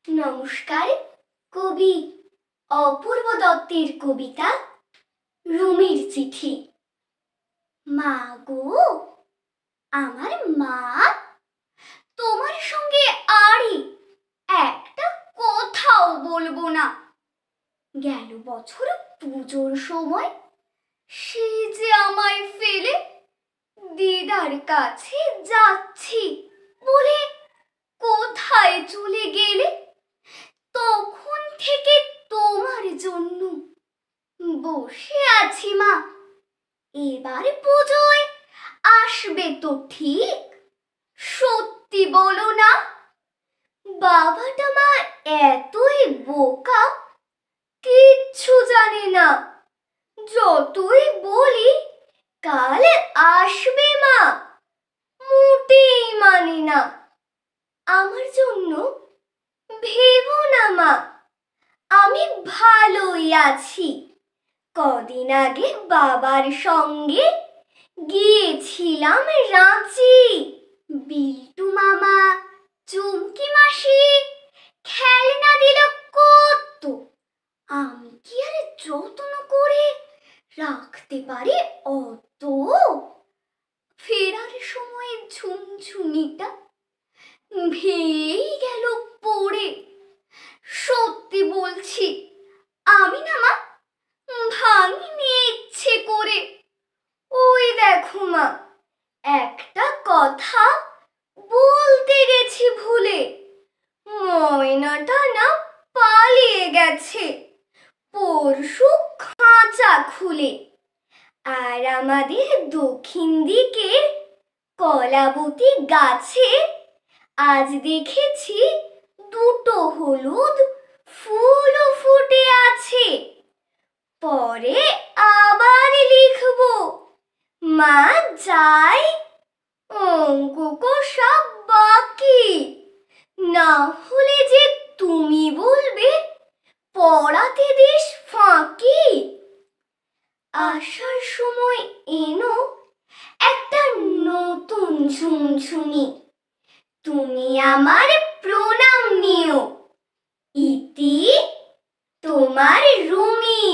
নমস্কার। কবি অপূর্ব দত্তের কবিতা রুমির চিঠি। মা গো, আমার মা, তোমার সঙ্গে আরই একটা কথাও বলবো না। গেল বছর পুজোর সময় সে যে আমায় ফেলে দিদার কাছে যাচ্ছি বলে কোথায় চলে গেলে। তখন থেকে তোমার জন্য বসে আছি মা। এবার পুজোয় আসবে তো ঠিক? সত্যি বলো না। বাবাটা মা এতই বোকা, কিচ্ছু জানে না। যতই বলি কাল আসবে মা, মোটেই মানে না। আমার জন্য ভেবো না মা, আমি ভালোই আছি। কদিন আগে বাবার সঙ্গে গিয়েছিলাম রাঁচি। বিল্টু মামা, চুমকি মাসি খেলনা দিল কত, আমি কি আর যত্ন করে রাখতে পারি অত? ফেরার সময় ঝুমঝুনিটা ভেয়েই গেল পড়ে। সত্যি বলছি, আমি না মা ভাঙিনি ইচ্ছে করে। ওই দেখো মা, একটা কথা বলতে গেছি ভুলে। ময়নাটা না পালিয়ে গেছে পরশু খাঁচা খুলে। আর আমাদের দক্ষিণ দিকের কলাবতী গাছে আজ দেখেছি দুটো হলুদ ফুলও ফুটে আছে। পরে আবার লিখবো। মা যাই, অঙ্ক কষা বাকি। না হলে যে তুমি বলবে পড়াতে দিস ফাঁকি। আসার সময় এনো একটা নতুন ঝুমঝুমি, তুমি আমার প্রণাম নিও। ইতি, তোমার রুমি।